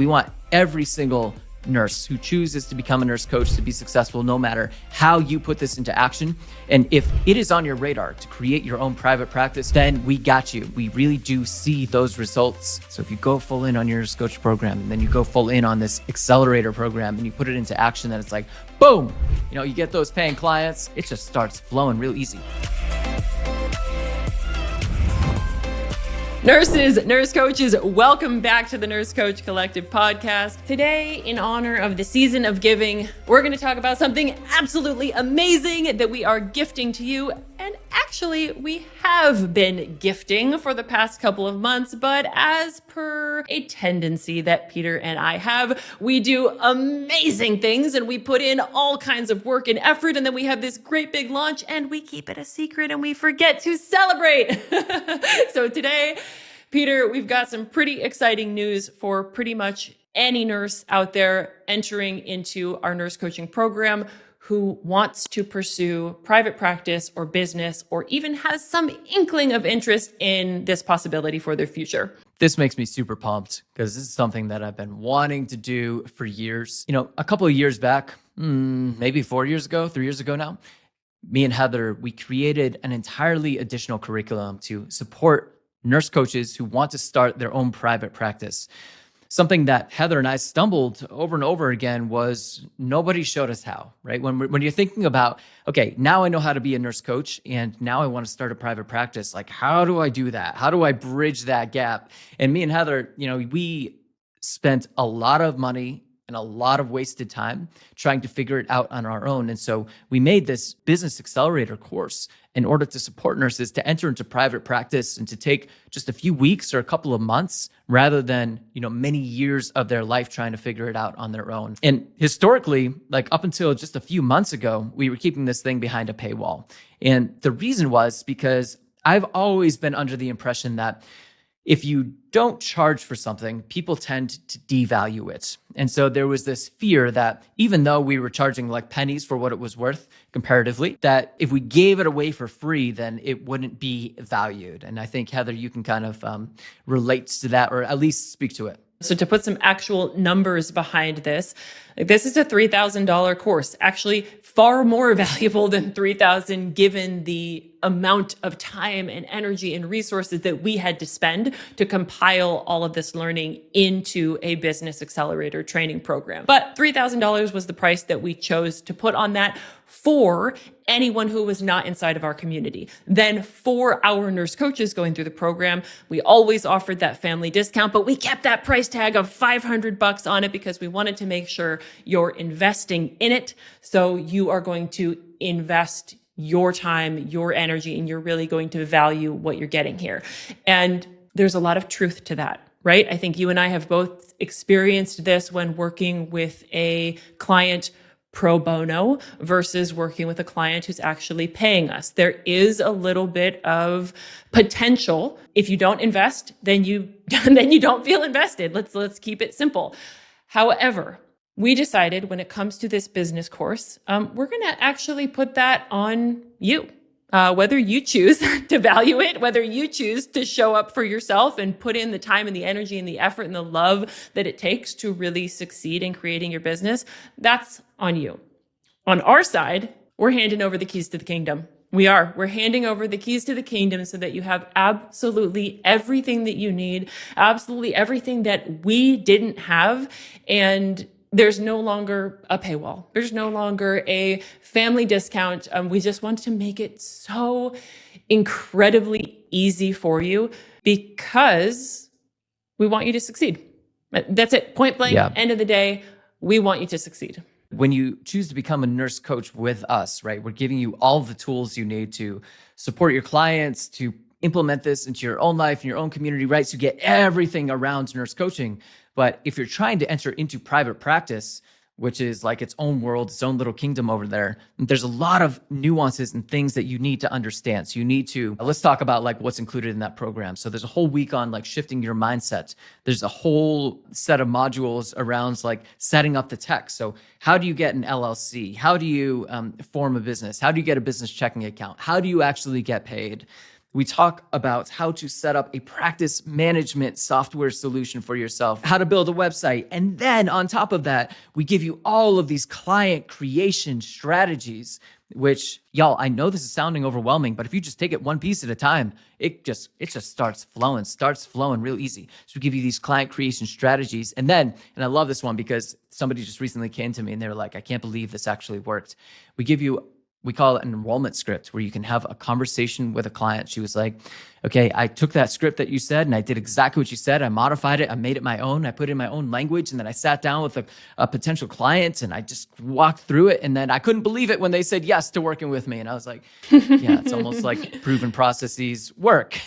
we want every single nurse who chooses to become a nurse coach to be successful, no matter how you put this into action. And if it is on your radar to create your own private practice, then we got you. We really do see those results. So if you go full in on your nurse coach program, and then you go full in on this accelerator program, and you put it into action, then it's like, boom, you get those paying clients. It just starts flowing real easy. Nurses, nurse coaches, welcome back to the Nurse Coach Collective podcast. Today, in honor of the season of giving, we're going to talk about something absolutely amazing that we are gifting to you. And actually, we have been gifting for the past couple of months, but as per a tendency that Peter and I have, we do amazing things and we put in all kinds of work and effort, and then we have this great big launch and we keep it a secret and we forget to celebrate. So today, Peter, we've got some pretty exciting news for pretty much any nurse out there entering into our nurse coaching program who wants to pursue private practice or business, or even has some inkling of interest in this possibility for their future. This makes me super pumped because this is something that I've been wanting to do for years. A couple of years back, maybe 3 years ago now, me and Heather, we created an entirely additional curriculum to support nurse coaches who want to start their own private practice. Something that Heather and I stumbled over and over again was nobody showed us how, right? When you're thinking about, okay, now I know how to be a nurse coach and now I want to start a private practice. Like, how do I do that? How do I bridge that gap? And me and Heather, we spent a lot of money and a lot of wasted time trying to figure it out on our own. And so we made this Business Accelerator course in order to support nurses to enter into private practice and to take just a few weeks or a couple of months rather than, many years of their life trying to figure it out on their own. And historically, like up until just a few months ago, we were keeping this thing behind a paywall. And the reason was because I've always been under the impression that if you don't charge for something, people tend to devalue it. And so there was this fear that even though we were charging like pennies for what it was worth comparatively, that if we gave it away for free, then it wouldn't be valued. And I think, Heather, you can kind of relate to that, or at least speak to it. So to put some actual numbers behind this is a $3,000 course, actually far more valuable than $3,000 given the amount of time and energy and resources that we had to spend to compile all of this learning into a Business Accelerator training program. But $3,000 was the price that we chose to put on that for anyone who was not inside of our community. Then for our nurse coaches going through the program, we always offered that family discount, but we kept that price tag of $500 on it because we wanted to make sure you're investing in it. So you are going to invest your time, your energy, and you're really going to value what you're getting here. And there's a lot of truth to that, right? I think you and I have both experienced this when working with a client pro bono versus working with a client who's actually paying us. There is a little bit of potential. If you don't invest, then you don't feel invested. Let's keep it simple. However, we decided when it comes to this business course, we're going to actually put that on you. Whether you choose to value it, whether you choose to show up for yourself and put in the time and the energy and the effort and the love that it takes to really succeed in creating your business, that's on you. On our side, we're handing over the keys to the kingdom. We're handing over the keys to the kingdom so that you have absolutely everything that you need, absolutely everything that we didn't have. And there's no longer a paywall. There's no longer a family discount. We just want to make it so incredibly easy for you because we want you to succeed. That's it. Point blank, End of the day, we want you to succeed. When you choose to become a nurse coach with us, right, we're giving you all the tools you need to support your clients, to implement this into your own life and your own community, right? So you get everything around nurse coaching. But if you're trying to enter into private practice, which is like its own world, its own little kingdom over there, there's a lot of nuances and things that you need to understand. So you need to, let's talk about like what's included in that program. So there's a whole week on like shifting your mindset. There's a whole set of modules around like setting up the tech. So how do you get an LLC? How do you form a business? How do you get a business checking account? How do you actually get paid? We talk about how to set up a practice management software solution for yourself, how to build a website. And then on top of that, we give you all of these client creation strategies, which y'all, I know this is sounding overwhelming, but if you just take it one piece at a time, it just starts flowing real easy. So we give you these client creation strategies. And I love this one because somebody just recently came to me and they were like, I can't believe this actually worked. We call it an enrollment script where you can have a conversation with a client. She was like, okay, I took that script that you said and I did exactly what you said. I modified it. I made it my own. I put it in my own language. And then I sat down with a potential client and I just walked through it. And then I couldn't believe it when they said yes to working with me. And I was like, yeah, it's almost like proven processes work.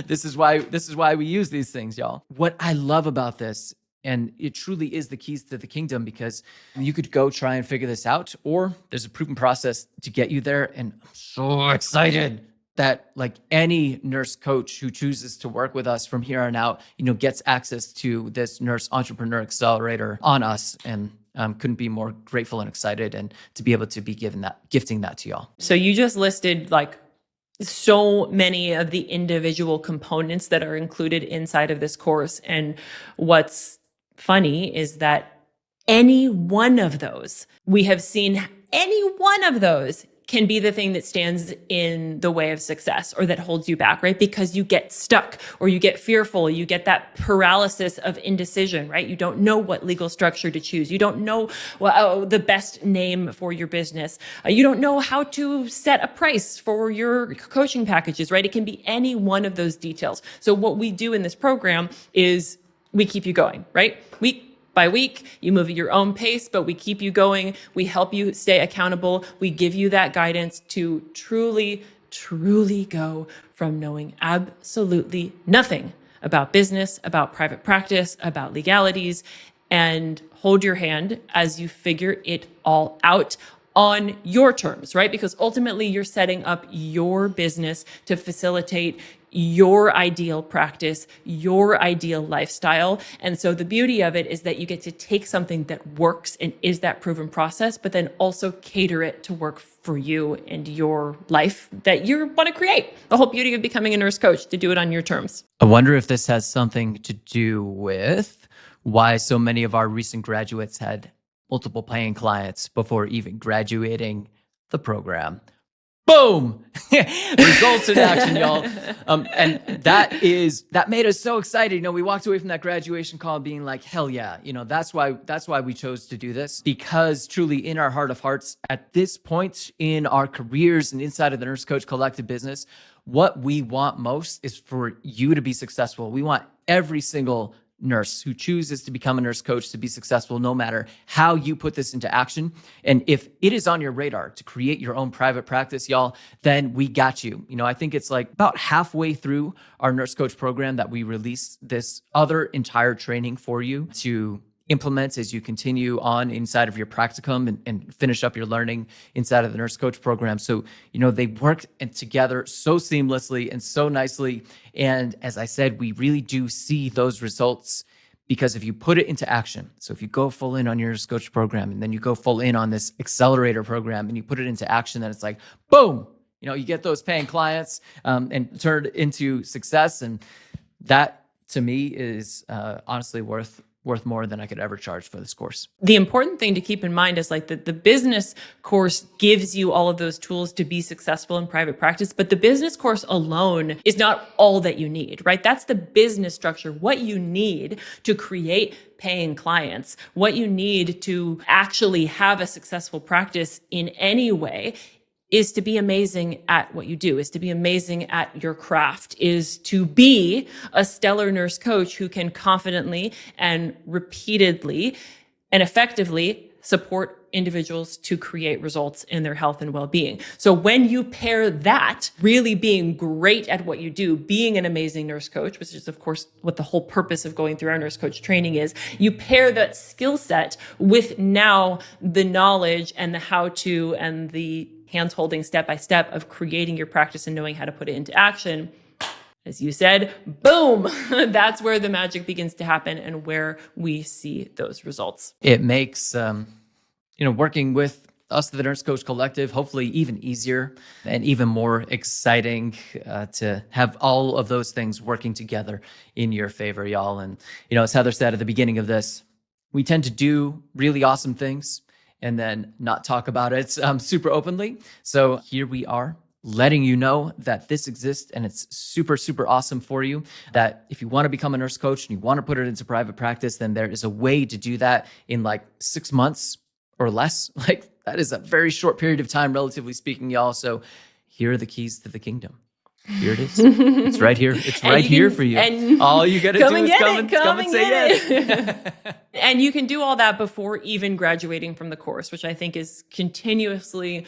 This is why we use these things, y'all. What I love about this, and it truly is the keys to the kingdom, because you could go try and figure this out, or there's a proven process to get you there. And I'm so excited that like any nurse coach who chooses to work with us from here on out, gets access to this Nurse Entrepreneur Accelerator on us. And couldn't be more grateful and excited and to be able to be gifting that to y'all. So you just listed like so many of the individual components that are included inside of this course. And what's funny is that any one of those, we have seen any one of those can be the thing that stands in the way of success or that holds you back, right? Because you get stuck or you get fearful, you get that paralysis of indecision, right? You don't know what legal structure to choose. You don't know the best name for your business. You don't know how to set a price for your coaching packages, right? It can be any one of those details. So what we do in this program is we keep you going, right? Week by week, you move at your own pace, but we keep you going. We help you stay accountable. We give you that guidance to truly, truly go from knowing absolutely nothing about business, about private practice, about legalities, and hold your hand as you figure it all out on your terms, right? Because ultimately you're setting up your business to facilitate your ideal practice, your ideal lifestyle. And so the beauty of it is that you get to take something that works and is that proven process, but then also cater it to work for you and your life that you want to create. The whole beauty of becoming a nurse coach, to do it on your terms. I wonder if this has something to do with why so many of our recent graduates had multiple paying clients before even graduating the program. Boom! Results in action, y'all. And that made us so excited. We walked away from that graduation call being like, hell yeah. That's why we chose to do this, because truly in our heart of hearts, at this point in our careers and inside of the Nurse Coach Collective business, what we want most is for you to be successful. We want every single nurse who chooses to become a nurse coach to be successful, no matter how you put this into action. And if it is on your radar to create your own private practice, y'all, then we got you. I think it's like about halfway through our nurse coach program that we release this other entire training for you to implement as you continue on inside of your practicum and finish up your learning inside of the Nurse Coach program. So, they work together so seamlessly and so nicely. And as I said, we really do see those results because if you put it into action, so if you go full in on your Nurse Coach program and then you go full in on this accelerator program and you put it into action, then it's like, boom, you get those paying clients and turn it into success. And that to me is honestly worth more than I could ever charge for this course. The important thing to keep in mind is like that the business course gives you all of those tools to be successful in private practice, but the business course alone is not all that you need, right? That's the business structure. What you need to create paying clients, what you need to actually have a successful practice in any way is to be amazing at what you do, is to be amazing at your craft, is to be a stellar nurse coach who can confidently and repeatedly and effectively support individuals to create results in their health and well-being. So when you pair that, really being great at what you do, being an amazing nurse coach, which is of course what the whole purpose of going through our nurse coach training is, you pair that skill set with now the knowledge and the how-to and the hand-holding step-by-step of creating your practice and knowing how to put it into action. As you said, boom, that's where the magic begins to happen and where we see those results. It makes, working with us, the Nurse Coach Collective, hopefully even easier and even more exciting to have all of those things working together in your favor, y'all. And, as Heather said at the beginning of this, we tend to do really awesome things and then not talk about it super openly. So here we are, letting you know that this exists and it's super, super awesome for you. That if you want to become a nurse coach and you want to put it into private practice, then there is a way to do that in like 6 months or less. Like that is a very short period of time, relatively speaking, y'all. So here are the keys to the kingdom. Here it is. It's right here. It's right here for you. And all you got to do is come and say yes. And you can do all that before even graduating from the course, which I think is continuously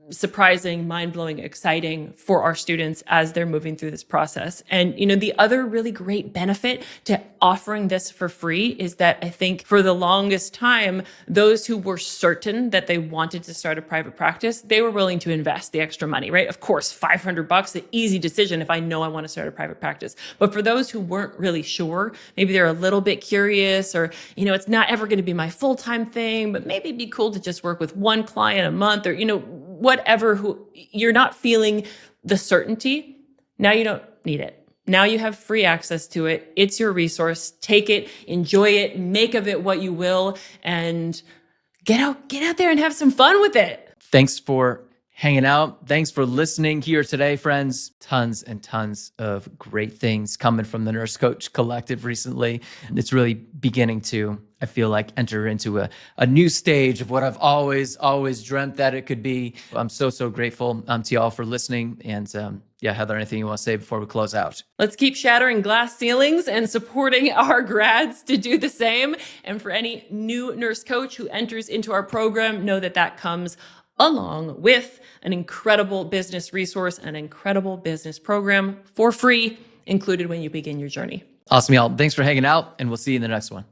surprising, mind-blowing, exciting for our students as they're moving through this process. And, the other really great benefit to offering this for free is that I think for the longest time, those who were certain that they wanted to start a private practice, they were willing to invest the extra money, right? Of course, $500, the easy decision if I know I want to start a private practice. But for those who weren't really sure, maybe they're a little bit curious or, it's not ever going to be my full-time thing, but maybe it'd be cool to just work with one client a month or, whatever, you're not feeling the certainty. Now you don't need it. Now you have free access to it. It's your resource. Take it, enjoy it, make of it what you will, and get out there and have some fun with it. Thanks for hanging out. Thanks for listening here today, friends. Tons and tons of great things coming from the Nurse Coach Collective recently. And it's really beginning to, I feel like, enter into a new stage of what I've always dreamt that it could be. I'm so grateful to y'all for listening. And Heather, anything you want to say before we close out? Let's keep shattering glass ceilings and supporting our grads to do the same. And for any new nurse coach who enters into our program, know that comes along with an incredible business resource, an incredible business program for free, included when you begin your journey. Awesome, y'all. Thanks for hanging out, and we'll see you in the next one.